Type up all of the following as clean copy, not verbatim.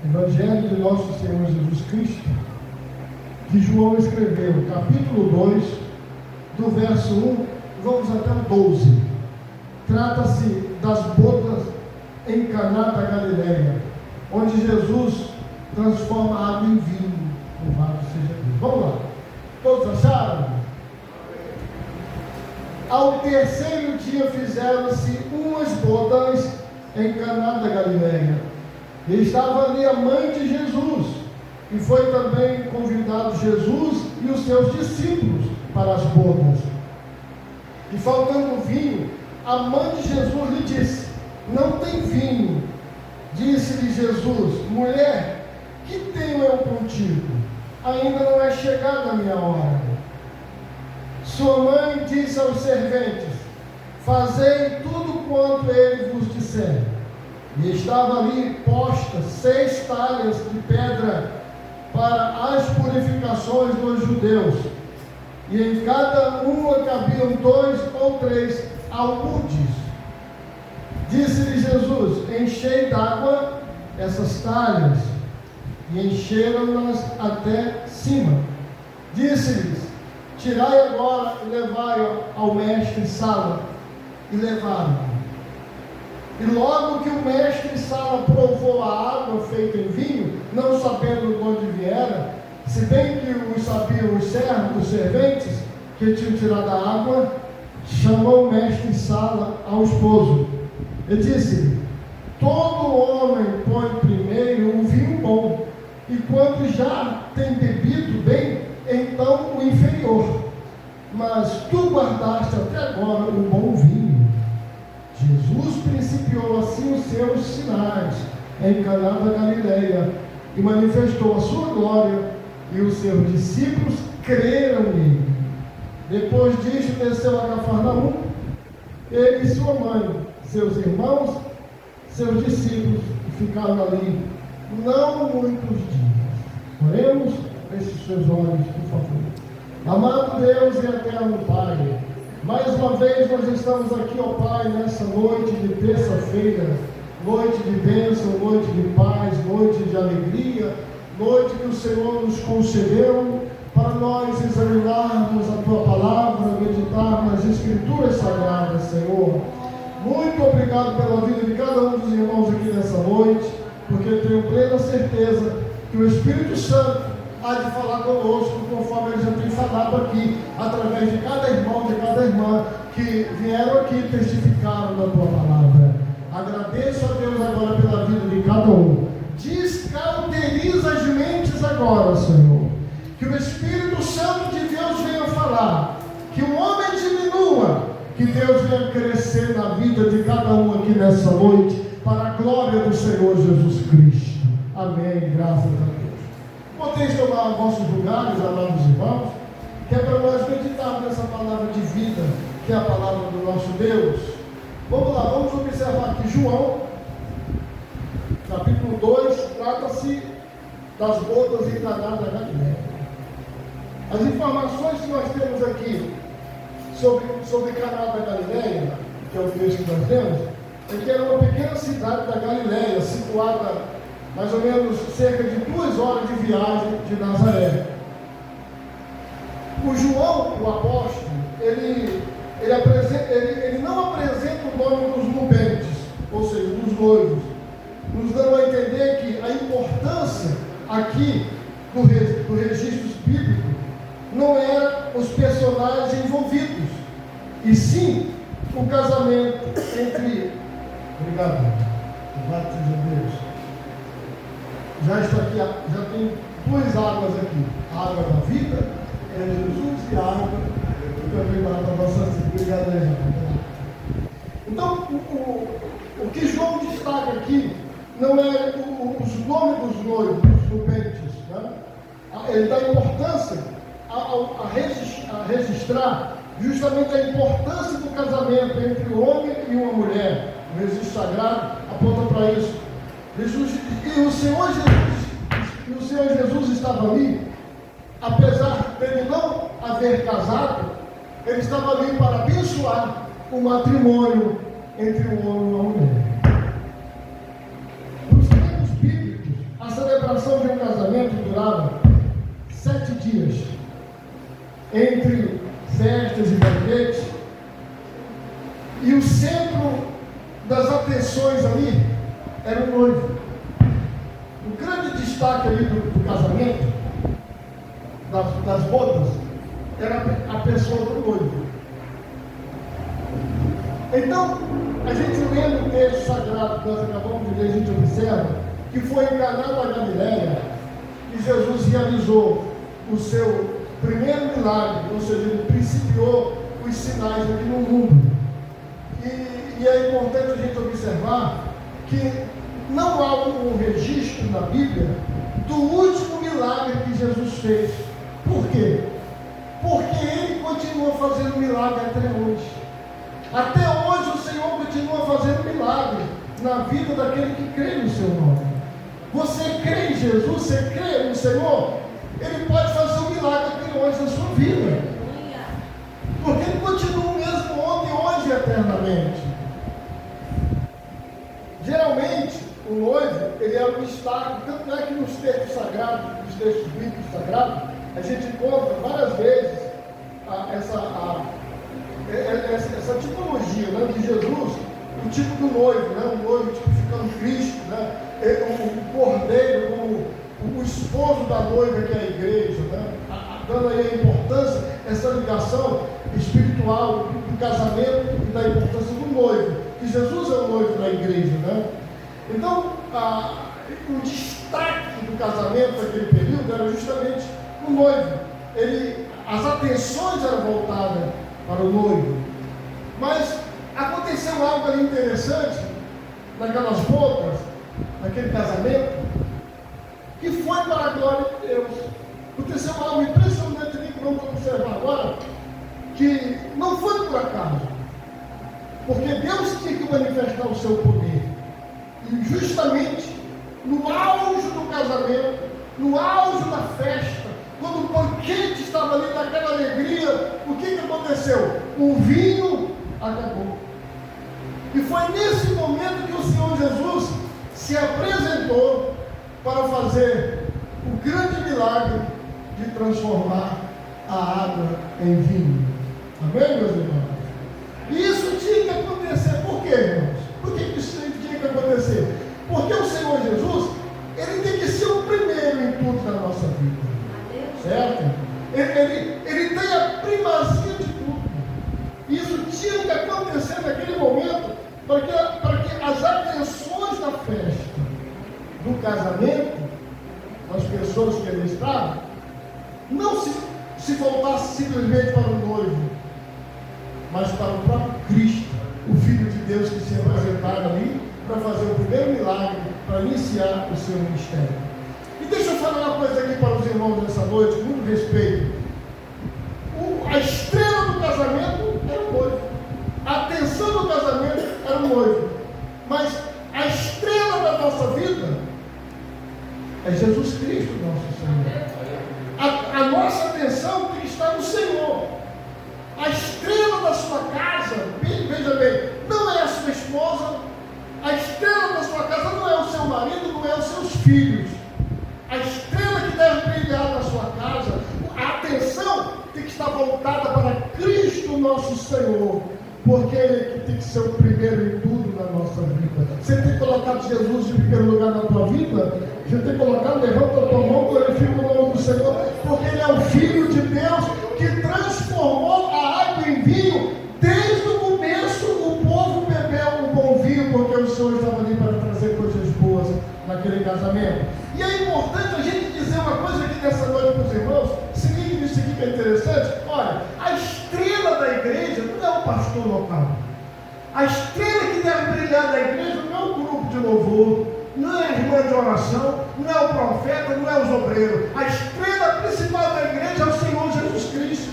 Evangelho de Nosso Senhor Jesus Cristo, que João escreveu, capítulo 2, do verso 1, vamos até o 12. Trata-se das bodas em Caná da Galileia, onde Jesus transforma a água em vinho. Louvado seja Deus. Vamos lá. Todos acharam? Ao terceiro dia fizeram-se umas bodas em Caná da Galileia. E estava ali a mãe de Jesus, e foi também convidado Jesus e os seus discípulos para as bodas. E faltando vinho, a mãe de Jesus lhe disse: não tem vinho. Disse-lhe Jesus: mulher, que tenho eu contigo? Ainda não é chegada a minha hora. Sua mãe disse aos serventes: fazei tudo quanto ele vos disser. E estava ali postas 6 talhas de pedra para as purificações dos judeus, e em cada uma cabiam 2 ou 3 almudes. Disse-lhe Jesus: enchei d'água essas talhas, e encheram-nas até cima. Disse-lhes: tirai agora e levai ao mestre Sala. E levaram. E logo que o mestre Sala provou a água feita em vinho, não sabendo de onde viera, se bem que o sabiam os servos, os serventes, que tinham tirado a água, chamou o mestre Sala ao esposo e disse-lhe: todo homem põe primeiro um vinho bom, e quando já tem bebido bem, então o inferior. Mas tu guardaste até agora o bom vinho. Jesus principiou assim os seus sinais em Caná da Galileia e manifestou a sua glória, e os seus discípulos creram nele. Depois disto desceu a Cafarnaum, ele e sua mãe, seus irmãos, seus discípulos, e ficaram ali não muitos dias. Oremos, feche seus olhos, por favor. Amado Deus e eterno Pai, mais uma vez nós estamos aqui, ó Pai, nessa noite de terça-feira, noite de bênção, noite de paz, noite de alegria, noite que o Senhor nos concedeu para nós examinarmos a Tua Palavra, meditar nas Escrituras Sagradas, Senhor. Muito obrigado pela vida de cada um dos irmãos aqui nessa noite, porque tenho plena certeza que o Espírito Santo há de falar conosco, conforme ele já tem falado aqui, através de cada irmão, de cada irmã, que vieram aqui e testificaram da Tua Palavra. Agradeço a Deus agora pela vida de cada um. Descauteriza as mentes agora, Senhor. Que o Espírito Santo de Deus venha falar. Que o homem diminua. Que Deus venha crescer na vida de cada um aqui nessa noite, para a glória do Senhor Jesus Cristo. Amém. Graças a Deus. Podeis tomar vossos lugares, amados irmãos, que é para nós meditarmos nessa palavra de vida, que é a palavra do nosso Deus. Vamos lá, vamos observar aqui João, capítulo 2, trata-se das bodas em Caná da Galileia. As informações que nós temos aqui sobre Caná da Galileia, que é o texto que nós temos, é que era uma pequena cidade da Galileia, situada mais ou menos cerca de 2 horas de viagem de Nazaré. O João, o apóstolo, ele não apresenta o nome dos nubentes, ou seja, dos noivos, nos dando a entender que a importância aqui do registro bíblico não era os personagens envolvidos, e sim o casamento entre... Obrigado. Louvado seja Deus. Já está aqui, já tem 2 águas aqui. A água da vida é Jesus, e a água que também vai para a nossa vida. Obrigado, irmão. Então, o que João destaca aqui não é os nomes dos noivos, dos nubentes, né? Ele dá importância a registrar justamente a importância do casamento entre o homem e uma mulher. O registro sagrado aponta para isso. E o Senhor Jesus estava ali, apesar dele não haver casado, ele estava ali para abençoar o matrimônio entre um homem e uma mulher. Nos termos bíblicos, a celebração de um casamento durava 7 dias, entre festas e banquetes, e o centro das atenções ali era o noivo. O grande destaque ali do casamento, das bodas, era a pessoa do noivo. Então, a gente lê no texto sagrado que nós acabamos de ler, a gente observa que foi em Caná da Galileia que Jesus realizou o seu primeiro milagre, ou seja, ele principiou os sinais aqui no mundo. E é importante a gente observar que não há um registro na Bíblia do último milagre que Jesus fez. Por quê? Porque ele continua fazendo milagre até hoje. Até hoje o Senhor continua fazendo milagre na vida daquele que crê no seu nome. Você crê em Jesus, você crê no Senhor, ele pode fazer um milagre aqui hoje na sua vida. Porque ele continua o mesmo ontem, hoje e eternamente. Geralmente, o noivo, ele é um destaque, tanto é que nos textos sagrados, nos textos bíblicos sagrados, a gente encontra várias vezes essa tipologia, né, de Jesus, o tipo do noivo, né, o noivo tipificando Cristo, né, o cordeiro como o esposo da noiva, que é a igreja, né, dando aí a importância, essa ligação espiritual do casamento e da importância do noivo, que Jesus é o noivo da igreja, né? Então, o destaque do casamento naquele período era justamente o noivo. As atenções eram voltadas para o noivo. Mas aconteceu algo ali interessante naquelas bodas, naquele casamento, que foi para a glória de Deus. Aconteceu algo impressionante ali que vamos observar agora, que não foi por acaso, porque Deus tinha que manifestar o seu poder. E justamente no auge do casamento, no auge da festa, quando o banquete estava ali naquela alegria, o que aconteceu? O vinho acabou. E foi nesse momento que o Senhor Jesus se apresentou para fazer o grande milagre de transformar a água em vinho. Amém, meus irmãos? E isso tinha que acontecer. Por quê, irmãos? Por que isso tinha que acontecer? Porque o Senhor Jesus, ele tem que ser o primeiro em tudo na nossa vida. Certo? Ele tem a primazia de tudo. Isso tinha que acontecer naquele momento para que as atenções da festa, do casamento, das pessoas que ali estavam, não se voltasse simplesmente para o noivo, mas para o próprio Cristo, o Filho de Deus, que se apresentara ali para fazer o primeiro milagre, para iniciar o seu ministério. E deixa eu falar uma coisa aqui para os irmãos nessa noite, com muito respeito. A estrela do casamento era o noivo. A atenção do casamento era o noivo. Mas a estrela da nossa vida é Jesus Cristo, nosso Senhor. A nossa atenção tem que estar no Senhor. A estrela da sua casa, veja bem, não é a sua esposa. A estrela da sua casa não é o seu marido, não é os seus filhos. A estrela que deve brilhar na sua casa, a atenção tem que estar voltada para Cristo nosso Senhor, porque Ele tem que ser o primeiro em tudo na nossa vida. Você tem colocado Jesus em primeiro lugar na tua vida? Você tem colocado, levanta a tua mão, glorifica o nome do Senhor, porque Ele é o Filho de Deus que transformou a água em vinho. Desde o começo o povo bebeu um bom vinho, porque o Senhor estava ali para trazer coisas boas naquele casamento. E é importante a gente dizer uma coisa aqui nessa noite para os irmãos. Se ligue nisso aqui que é interessante. Olha, a estrela da igreja não é o pastor local. A estrela que deve brilhar da igreja não é o grupo de louvor, não é a irmã de oração, não é o profeta, não é os obreiros. A estrela principal da igreja é o Senhor Jesus Cristo.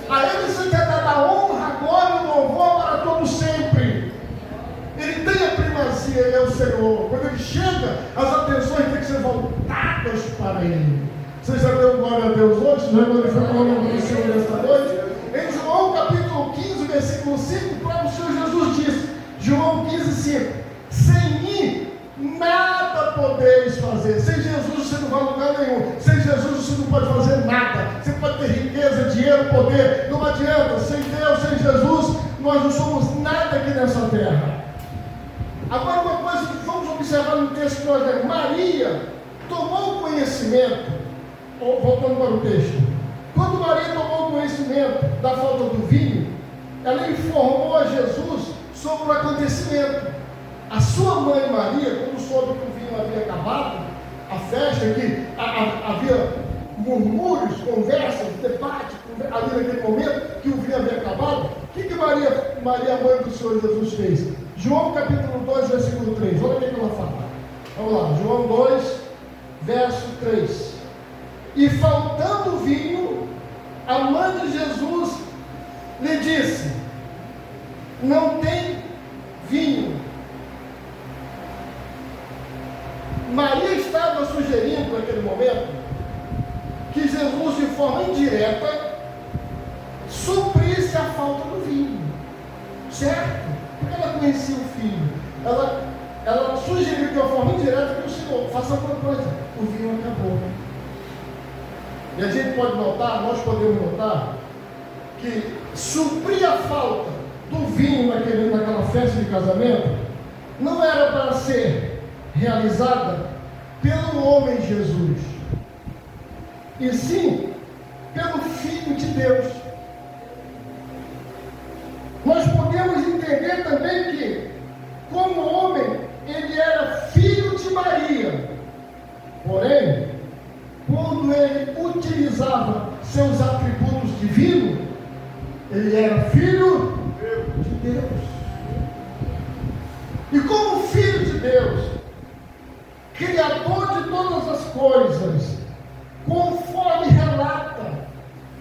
A Ele se quer dar a honra, a glória e o louvor para todo sempre. Ele tem a primazia, Ele é o Senhor. Quando Ele chega, as atenções têm que ser voltadas para Ele. Você já deu glória a Deus hoje? Já glorificou o nome do Senhor nesta noite? Em João capítulo 15, versículo 5, o próprio Senhor Jesus disse, João 15, 5, sem mim nada podeis fazer. Sem Jesus você e poder. Não adianta, sem Deus, sem Jesus, nós não somos nada aqui nessa terra. Agora, uma coisa que vamos observar no texto que nós lemos: Maria tomou conhecimento, voltando para o texto, quando Maria tomou conhecimento da falta do vinho, ela informou a Jesus sobre o acontecimento. A sua mãe Maria, quando soube que o vinho havia acabado, a festa, que havia murmúrios, conversas, debate, ali naquele momento que o vinho havia acabado, o que Maria, mãe do Senhor Jesus, fez? João capítulo 2, versículo 3, olha o que ela fala. Vamos lá, João 2, verso 3. E faltando vinho, a mãe de Jesus lhe disse: não tem vinho. Maria estava sugerindo naquele momento que Jesus, de forma indireta, suprisse a falta do vinho, certo? Porque ela conhecia o filho. Ela sugeriu de uma forma indireta que o Senhor faça alguma coisa. O vinho acabou. E a gente pode notar, nós podemos notar, que suprir a falta do vinho naquela festa de casamento não era para ser realizada pelo homem Jesus, e sim pelo Filho de Deus. Nós podemos entender também que, como homem, ele era filho de Maria. Porém, quando ele utilizava seus atributos divinos, ele era filho de Deus. E como filho de Deus, Criador de todas as coisas, conforme relata,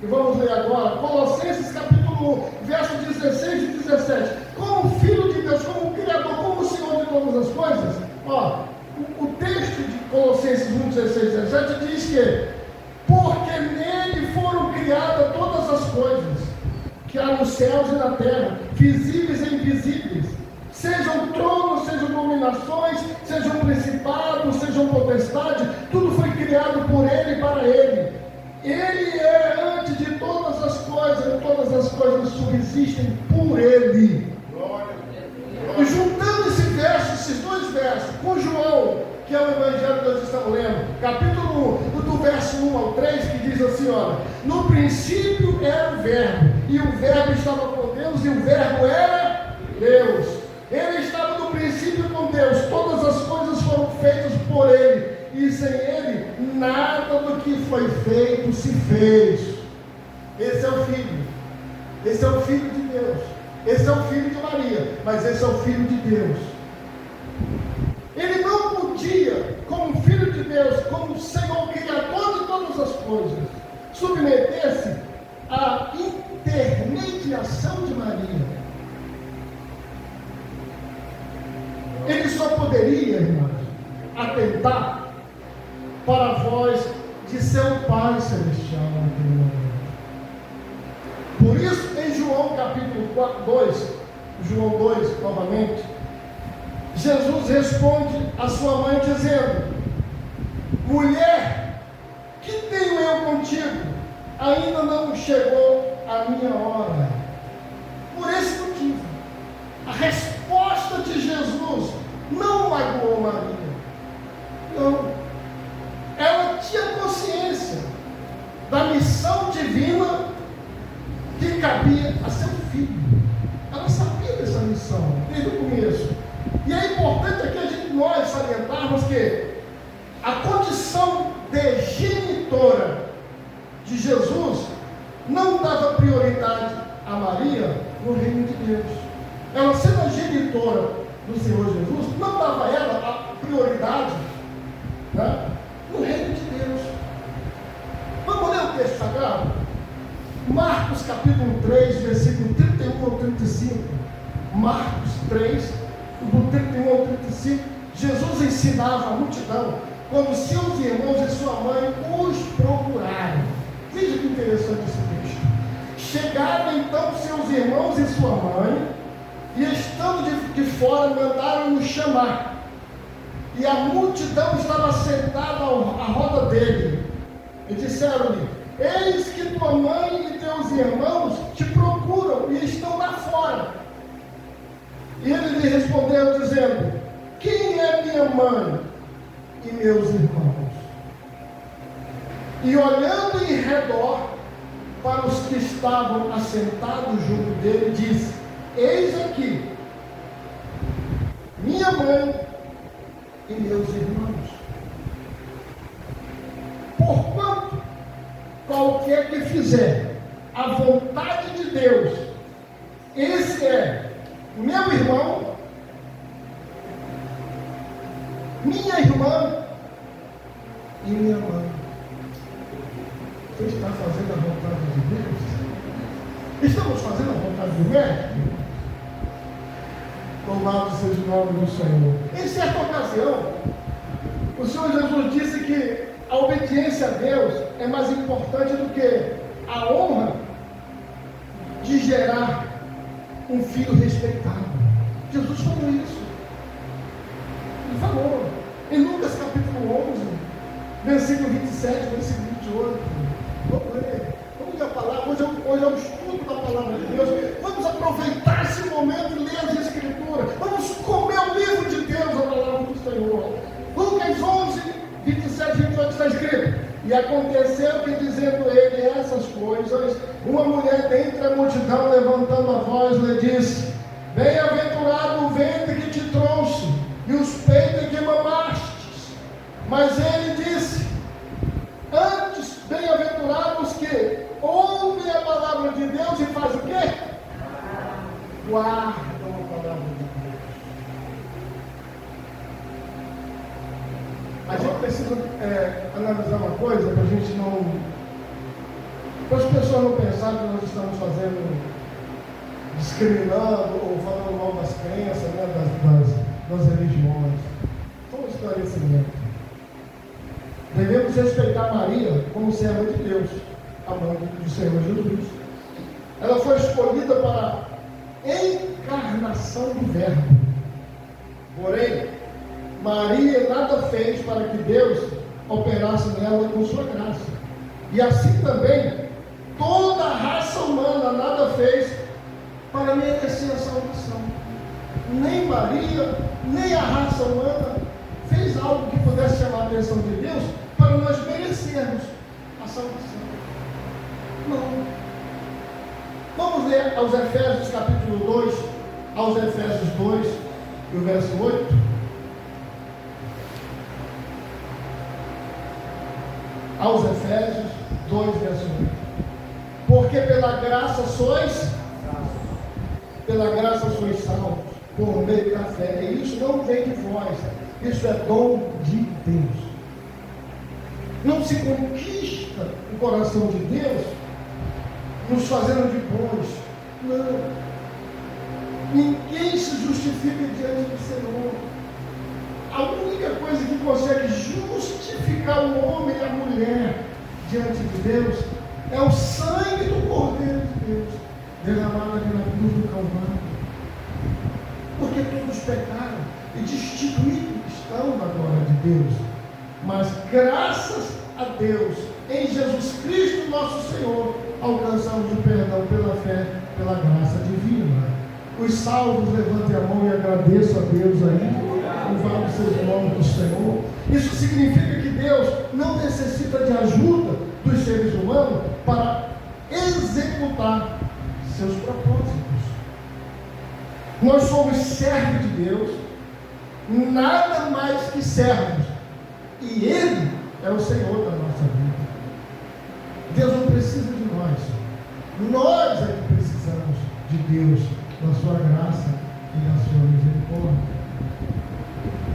e vamos ler agora, Colossenses capítulo 1, verso 16 e 17, como filho de Deus, como Criador, como Senhor de todas as coisas, o texto de Colossenses 1, 16 e 17 diz que, porque nele foram criadas todas as coisas, que há nos céus e na terra, visíveis e invisíveis, sejam tronos, sejam dominações, sejam principados, sejam potestades, tudo foi criado por ele e para ele. Ele é antes de todas as coisas, e todas as coisas subsistem por ele. E juntando esses dois versos, com João, que é o evangelho que nós estamos lendo, capítulo 1, do verso 1 ao 3, que diz assim, olha: no princípio era o verbo, e o verbo estava com Deus, e o verbo era Deus. Ele estava no princípio com Deus, todas as coisas foram feitas por ele, e sem ele, nada do que foi feito se fez. Esse é o Filho, esse é o Filho de Deus, esse é o Filho de Maria, mas esse é o Filho de Deus. Ele não podia, como Filho de Deus, como Senhor Criador de todas as coisas, submeter-se à intermediação de Maria. Ele só poderia, irmãos, atentar para a voz de seu Pai Celestial naquele momento. Por isso, em João capítulo 2, João 2, novamente, Jesus responde à sua mãe dizendo: mulher, que tenho eu contigo? Ainda não chegou a minha hora. Por esse motivo, a resposta de Jesus não magoou Maria. Não. Ela tinha consciência da missão divina que cabia a seu filho. Ela sabia dessa missão desde o começo. E é importante aqui nós salientarmos que a condição de genitora de Jesus não dava prioridade a Maria no reino de Deus. Ela, sendo a genitora do Senhor Jesus, não dava a ela a prioridade, né, no reino de Deus. Vamos ler o texto sagrado? Marcos capítulo 3, versículo 31 ao 35. Marcos 3, do 31 ao 35. Jesus ensinava a multidão quando seus irmãos e sua mãe os procuraram. Veja que interessante esse texto. Chegaram então seus irmãos e sua mãe, e estando de fora, mandaram-nos chamar. E a multidão estava sentada à roda dele. E disseram-lhe: eis que tua mãe e teus irmãos te procuram e estão lá fora. E ele lhe respondeu dizendo: quem é minha mãe e meus irmãos? E olhando em redor para os que estavam assentados junto dele, disse: eis aqui minha mãe e meus irmãos. Porquanto qualquer que fizer a vontade de Deus, esse é meu irmão, minha irmã e minha mãe. Você está fazendo a vontade de Deus? Estamos fazendo a vontade do Mestre? Louvado seja o nome do Senhor. Em certa ocasião, o Senhor Jesus disse que a obediência a Deus é mais importante do que a honra de gerar um filho respeitado. Jesus falou isso. Ele falou em Lucas capítulo 11, versículo 27, versículo 28. Vamos ler. Vamos ler a palavra. Hoje é o estudo da palavra de Deus. Vamos aproveitar esse momento e ler as Escrituras. Vamos comer o livro de Deus, a palavra do Senhor. Lucas 11, 27, 28 está escrito: e aconteceu que, dizendo ele essas coisas, uma mulher dentre a multidão, levantando a voz, lhe disse: bem-aventurado o ventre que te trouxe e os peitos que mamastes. Mas ele disse: antes, bem-aventurados que ouvem a palavra de Deus e fazem o quê? Guardam a palavra de Deus. A gente precisa analisar uma coisa para a gente não... para as pessoas não pensarem que nós estamos discriminando ou falando mal das crenças, né, das religiões. Só um esclarecimento. Devemos respeitar Maria como serva de Deus, a mãe do Senhor Jesus. Ela foi escolhida para a encarnação do Verbo. Porém, Maria nada fez para que Deus operasse nela com sua graça. E assim também, toda a raça humana nada fez para merecer a salvação. Nem Maria, nem a raça humana fez algo que pudesse chamar a atenção de Deus para nós merecermos a salvação. Não. Vamos ler aos Efésios capítulo 2, aos Efésios 2, e o verso 8. Aos Efésios 2, verso 8. Porque pela graça sois salvos, por meio da fé. E isso não vem de vós, isso é dom de Deus. Não se conquista o coração de Deus nos fazendo de bons. Não. Ninguém se justifica diante do Senhor. A única coisa que consegue justificar o homem e a mulher diante de Deus é o sangue do Cordeiro de Deus, derramado ali na cruz do Calvário. Porque todos pecaram e destituídos estão da glória de Deus. Mas graças a Deus, em Jesus Cristo nosso Senhor, alcançamos o perdão pela fé, pela graça divina. Os salvos, levantem a mão e agradeçam a Deus aí. Louvado seja o nome do Senhor. Isso significa que Deus não necessita de ajuda dos seres humanos para executar seus propósitos. Nós somos servos de Deus, nada mais que servos, e Ele é o Senhor da nossa vida. Deus não precisa de nós é que precisamos de Deus, da sua graça e da sua misericórdia.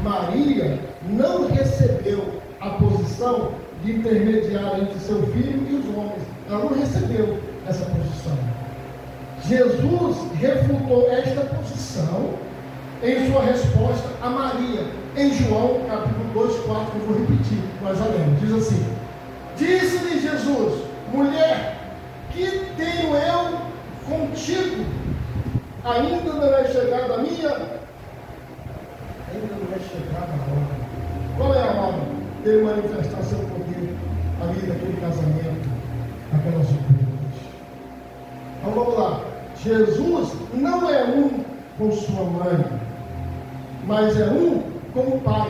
Maria não recebeu a posição de intermediária entre seu filho e os homens. Ela não recebeu essa posição. Jesus refutou esta posição em sua resposta a Maria, em João capítulo 2, 4, que eu vou repetir, nós já lemos. Diz assim: disse-lhe Jesus: mulher, que tenho eu contigo? Ainda não é chegada a minha? Ainda não é chegada a hora. Qual é a hora dele manifestar seu poder ali naquele casamento? Jesus não é um com sua mãe, mas é um com o Pai.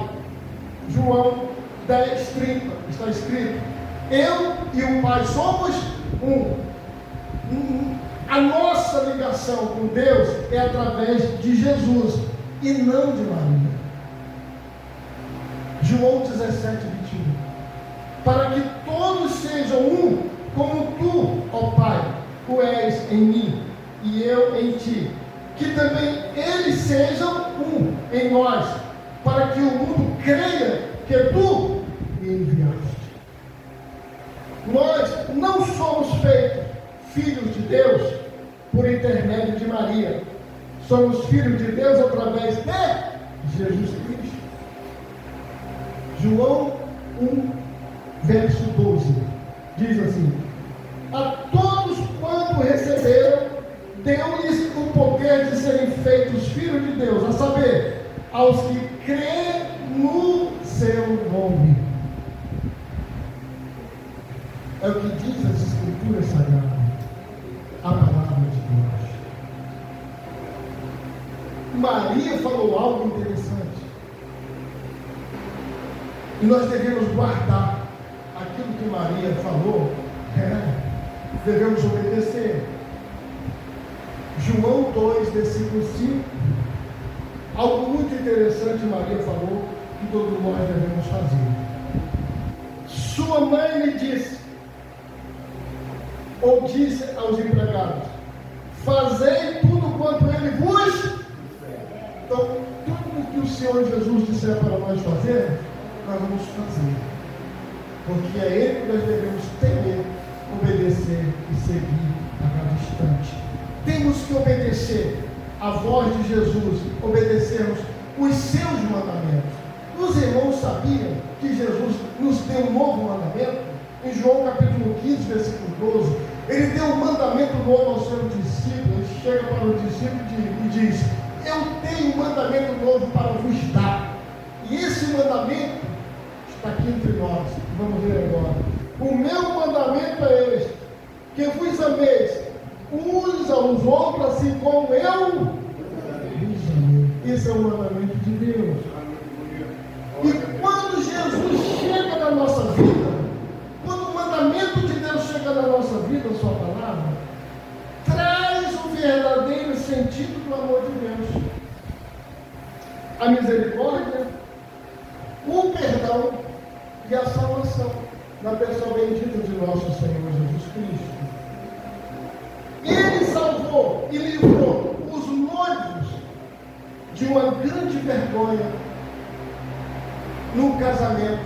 João 10:30 está escrito: eu e o Pai somos um. A nossa ligação com Deus é através de Jesus e não de Maria. João 17:21. Para que todos sejam um, como tu, ó Pai, o és em mim e eu em ti, que também eles sejam um em nós, para que o mundo creia que tu me enviaste. Nós não somos feitos filhos de Deus por intermédio de Maria. Somos filhos de Deus através de Jesus Cristo. João 1, verso 12, diz assim: a todos quanto receberam, deu-lhes o poder de serem feitos filhos de Deus, a saber, aos que creem no seu nome. É o que diz as Escrituras Sagradas, a palavra de Deus. Maria falou algo interessante, e nós devemos guardar aquilo que Maria falou, devemos obedecer. João 2, versículo 5, algo muito interessante Maria falou, que todos nós devemos fazer. Sua mãe lhe disse, ou disse aos empregados: fazei tudo quanto ele vos. Então, tudo que o Senhor Jesus disser para nós fazer, nós vamos fazer, porque é Ele que nós devemos temer, obedecer e seguir a cada instante. Temos que obedecer a voz de Jesus, obedecermos os seus mandamentos. Os irmãos sabiam que Jesus nos deu um novo mandamento? Em João capítulo 15, versículo 12, ele deu um mandamento novo ao seu discípulo. Ele chega para o discípulo e diz: eu tenho um mandamento novo para vos dar. E esse mandamento está aqui entre nós. Vamos ver agora. O meu mandamento é este: que vos ameis uns aos outros, assim como eu vos amei. Esse é o mandamento de Deus. E quando Jesus chega na nossa vida, quando o mandamento de Deus chega na nossa vida, a sua palavra, traz o verdadeiro sentido do amor de Deus. A misericórdia, o perdão e a salvação, na pessoa bendita de nosso Senhor Jesus Cristo. Ele salvou e livrou os noivos de uma grande vergonha no casamento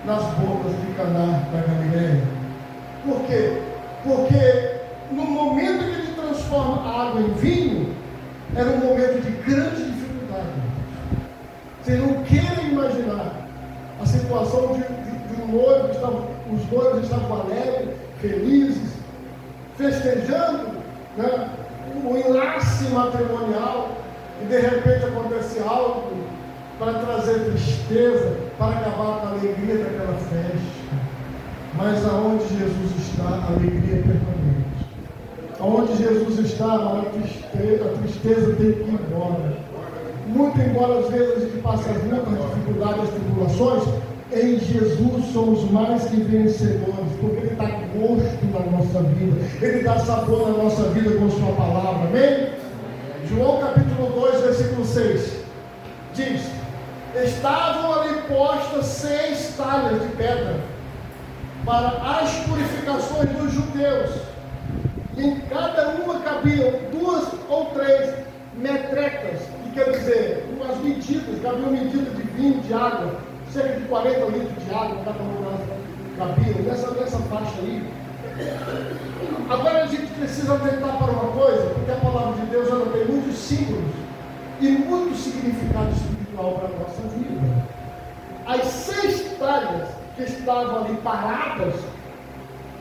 nas bodas de Caná da Galileia. Por quê? Porque no momento que ele transforma a água em vinho, era um momento de grande dificuldade. Vocês não querem imaginar a situação de um noivo, os noivos estavam alegres, felizes, festejando, né, o enlace matrimonial, e de repente acontece algo para trazer tristeza, para acabar com a alegria daquela festa. Mas aonde Jesus está, a alegria é permanente. Aonde Jesus está, a tristeza tem que ir embora. Muito embora às vezes a gente passe as lutas, as dificuldades, as tribulações, em Jesus somos mais que vencedores, porque Ele dá gosto na nossa vida, Ele dá sabor na nossa vida com Sua palavra, amém? João capítulo 2, versículo 6, diz: estavam ali postas 6 talhas de pedra, para as purificações dos judeus, e em cada uma cabiam 2 ou 3 metrecas, que quer dizer, umas medidas, cabia uma medida de vinho, de água, cerca de 40 litros de água, cada uma cabia, nessa faixa aí. Agora a gente precisa atentar para uma coisa, porque a palavra de Deus ela tem muitos símbolos e muito significado espiritual para a nossa vida. As 6 talhas que estavam ali paradas,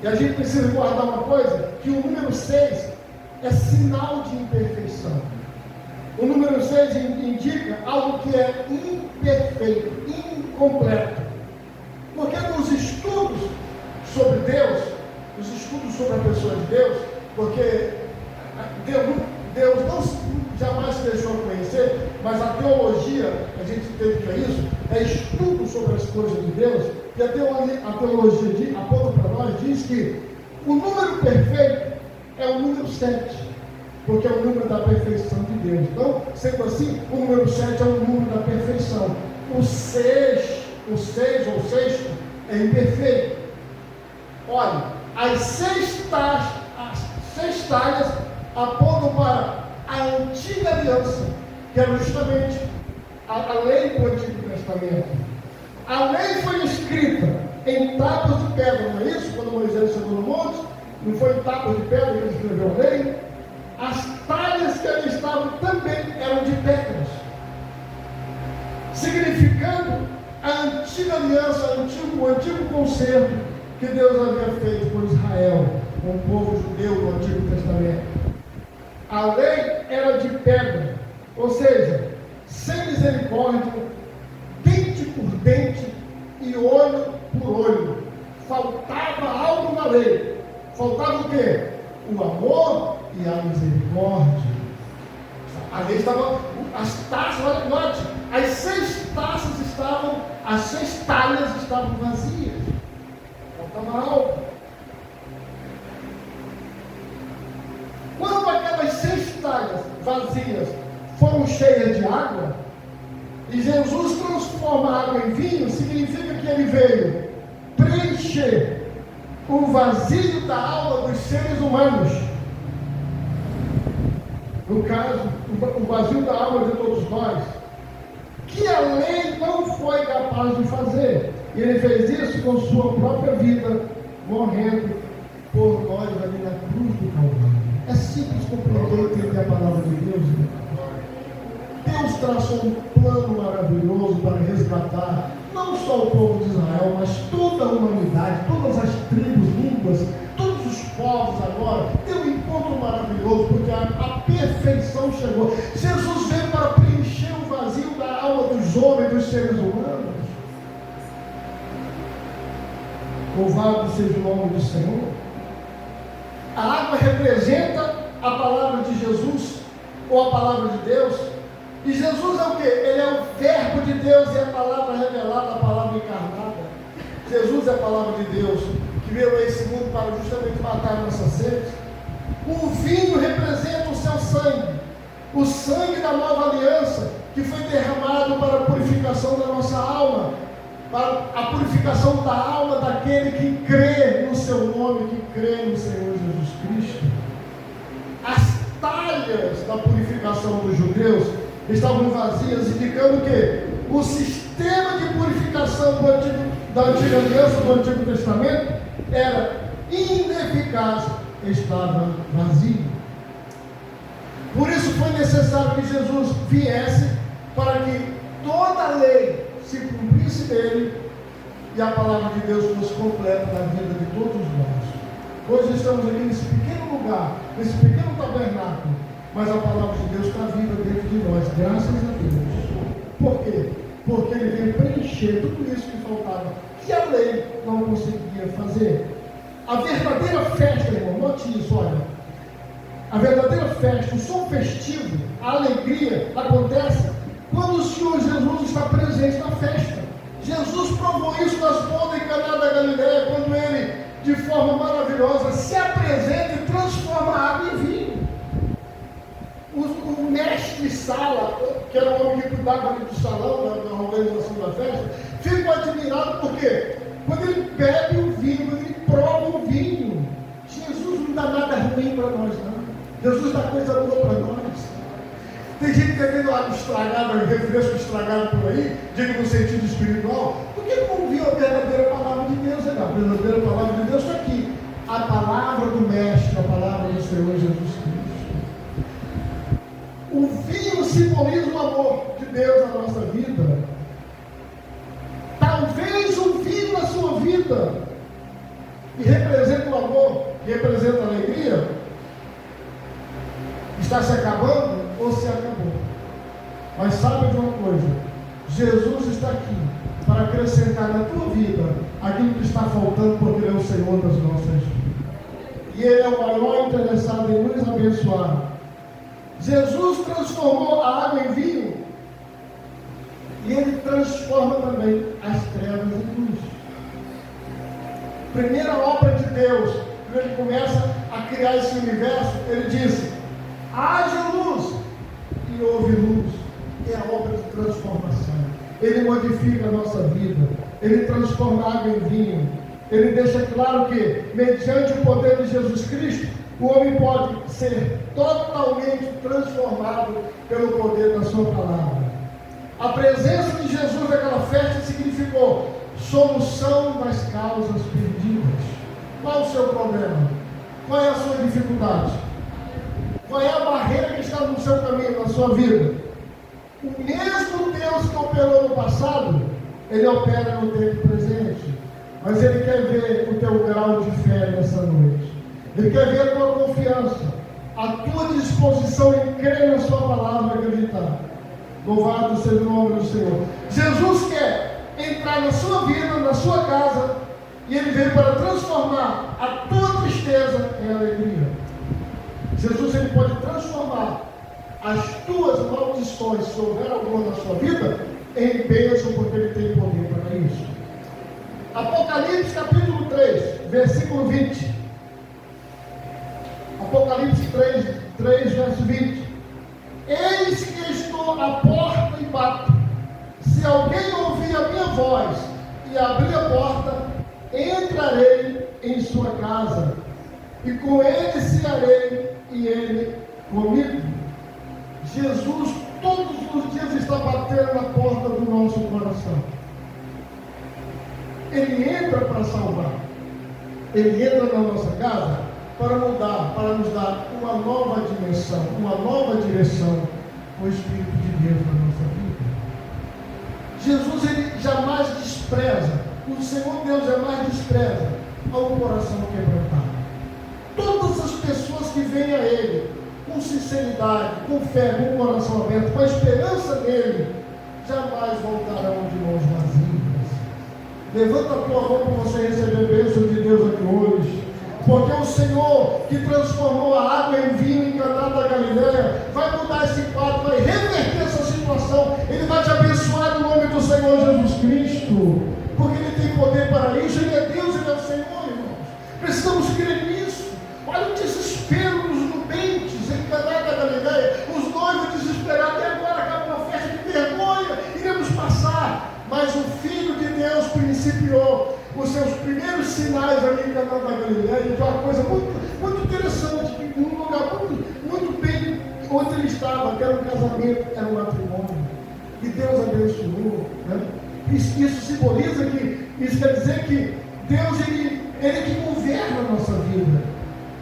e a gente precisa guardar uma coisa, que o número 6 é sinal de imperfeição. O número 6 indica algo que é imperfeito, incompleto. Porque nos estudos sobre Deus, os estudos sobre a pessoa de Deus, porque Deus não jamais se deixou conhecer, mas a teologia, a gente entende que é isso, é estudo sobre as coisas de Deus, e a teologia aponta para nós, diz que o número perfeito é o número 7, porque é o número da perfeição de Deus. Então, sendo assim, o número 7 é o número da perfeição. O 6 ou sexto é imperfeito. Olha, as 6 talhas apontam para a antiga aliança, que era justamente a lei do Antigo Testamento. A lei foi escrita em tábuas de pedra, não é isso? Quando Moisés chegou no monte, não foi em tábuas de pedra que ele escreveu a lei? As talhas que ali estavam também eram de pedras, significando a antiga aliança, o antigo concerto que Deus havia feito com Israel, com o povo judeu do Antigo Testamento. A lei era de pedra, ou seja, sem misericórdia, dente por dente e olho por olho. Faltava algo na lei. Faltava o quê? O amor e a misericórdia. A lei estava, as taças, olha, note, as 6 taças estavam, as 6 talhas estavam vazias. Faltava algo. Quando aquelas 6 talhas vazias foram cheias de água, e Jesus transforma a água em vinho, significa que ele veio preencher o vazio da alma dos seres humanos. No caso, o vazio da alma de todos nós, que a lei não foi capaz de fazer. E ele fez isso com sua própria vida, morrendo por nós ali na cruz do Calvário. É simples compreender e entender a palavra de Deus. Deus traçou um plano maravilhoso para resgatar não só o povo de Israel, mas toda a humanidade, todas as tribos, línguas, todos os povos agora. Tem um encontro maravilhoso, porque a perfeição chegou. Jesus veio para preencher o vazio da alma dos homens, dos seres humanos. Louvado seja o nome do Senhor. A água representa a palavra de Jesus, ou a palavra de Deus. E Jesus é o quê? Ele é o verbo de Deus e a palavra revelada, a palavra encarnada. Jesus é a palavra de Deus, que veio a esse mundo para justamente matar a nossa sede. O vinho representa o seu sangue, o sangue da nova aliança, que foi derramado para a purificação da nossa alma, para a purificação da alma daquele que crê no seu nome, que crê no Senhor Jesus Cristo. As talhas da purificação dos judeus estavam vazias, indicando que o sistema de purificação da antiga aliança, do Antigo Testamento, era ineficaz, estava vazio. Por isso foi necessário que Jesus viesse para que toda a lei se cumprisse dele e a palavra de Deus fosse completa na vida de todos nós. Hoje estamos aqui nesse pequeno lugar, nesse pequeno tabernáculo, mas a palavra de Deus está viva dentro de nós, graças a Deus. Por quê? Porque ele veio preencher tudo isso que faltava, que a lei não conseguia fazer. A verdadeira festa, irmão, note isso, olha. A verdadeira festa, o som festivo, a alegria acontece quando o Senhor Jesus está presente na festa. Jesus provou isso nas bodas em Caná da Galileia, quando ele, de forma maravilhosa, se apresenta e transforma a água em vinho. O mestre Sala, que era o homem que cuidava ali do salão, da organização da festa, ficou admirado porque quando ele bebe o vinho, quando ele prova o vinho, Jesus não dá nada ruim para nós, não. Jesus dá coisa boa para nós. Tem gente que tem água estragada, refresco estragado por aí, digo no sentido espiritual, porque não ouviu a verdadeira palavra de Deus. A verdadeira palavra de Deus está aqui. A palavra do Mestre, a palavra do Senhor Jesus Cristo. O vinho simboliza o amor de Deus na nossa vida. Talvez o vinho na sua vida, que representa o amor, que representa a alegria, está se acabando ou se acabou. Mas sabe de uma coisa? Jesus está aqui para acrescentar na tua vida aquilo que está faltando, porque Ele é o Senhor das nossas vidas. E Ele é o maior interessado em nos abençoar Jesus transformou a água em vinho e Ele transforma também as trevas em luz. Primeira obra de Deus, quando Ele começa a criar esse universo, Ele disse: haja luz, e houve luz. É a obra de transformação. Ele modifica a nossa vida, Ele transforma a água em vinho. Ele deixa claro que, mediante o poder de Jesus Cristo, o homem pode ser totalmente transformado pelo poder da sua palavra. A presença de Jesus naquela festa significou solução das causas perdidas. Qual o seu problema? Qual é a sua dificuldade? Qual é a barreira que está no seu caminho, na sua vida? O mesmo Deus que operou no passado, Ele opera no tempo presente. Mas Ele quer ver o teu grau de fé nessa noite. Ele quer ver a tua confiança, a tua disposição em crer na sua palavra e acreditar. Louvado seja o nome do Senhor. Jesus quer entrar na sua vida, na sua casa, e Ele veio para transformar a tua tristeza em alegria. Jesus, Ele pode transformar as tuas maldições, se houver alguma na sua vida, em bênção, porque Ele tem poder para isso. Apocalipse capítulo 3, versículo 20. Apocalipse 3, verso 20. Eis que estou à porta e bato. Se alguém ouvir a minha voz e abrir a porta, entrarei em sua casa, e com ele cearei, e ele comigo. Jesus todos os dias está batendo na porta do nosso coração. Ele entra para salvar. Ele entra na nossa casa para mudar, para nos dar uma nova dimensão, uma nova direção com o Espírito de Deus na nossa vida. Jesus, Ele jamais despreza, o Senhor Deus jamais despreza ao coração quebrantado. Todas as pessoas que vêm a Ele com sinceridade, com fé, com o coração aberto, com a esperança nele, jamais voltarão de mãos vazias. Levanta a tua mão para você receber a bênção de Deus aqui hoje. Porque o Senhor que transformou a água em vinho em Caná da Galileia vai mudar esse quadro, vai reverter essa situação. Ele vai te abençoar no nome do Senhor Jesus Cristo. Porque Ele tem poder para isso. Ele é Deus, Ele é o Senhor, irmãos. Precisamos crer nisso. Olha o desespero dos nubentes em Caná da Galileia. Os noivos desesperados. E agora acaba uma festa de vergonha. Iremos passar. Mas o Filho de Deus principiou os seus primeiros sinais ali em Caná da Galileia, de uma coisa muito interessante, que num lugar muito bem onde ele estava, que era um casamento, era um matrimônio, e Deus abençoou, né? Isso simboliza que, isso quer dizer que Deus, Ele que governa a nossa vida,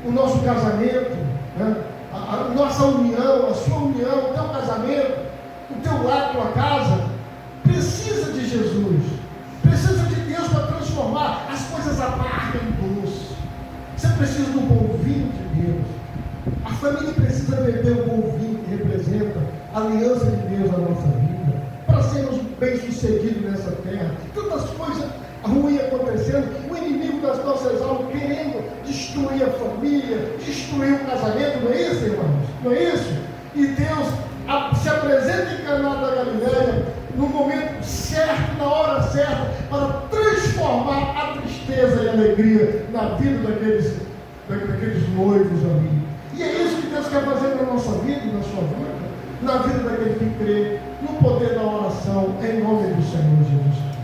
o nosso casamento, né? a nossa união, a sua união, o teu casamento, o teu lar, a tua casa, precisa de Jesus, precisa de Deus para transformar as coisas amargas em doce. Você precisa do bom vinho de Deus. A família precisa beber o bom vinho que representa a aliança de Deus na nossa vida, para sermos bem-sucedidos nessa terra. Tantas coisas ruins acontecendo, o inimigo das nossas almas querendo destruir a família, destruir o casamento, não é isso, irmãos? Não é isso? E Deus se apresenta em Caná da Galileia no momento certo, na hora certa, para transformar a tristeza e a alegria na vida daqueles noivos ali. E é isso que Deus quer fazer na nossa vida e na sua vida, na vida daquele que crê no poder da oração, em nome do Senhor Jesus.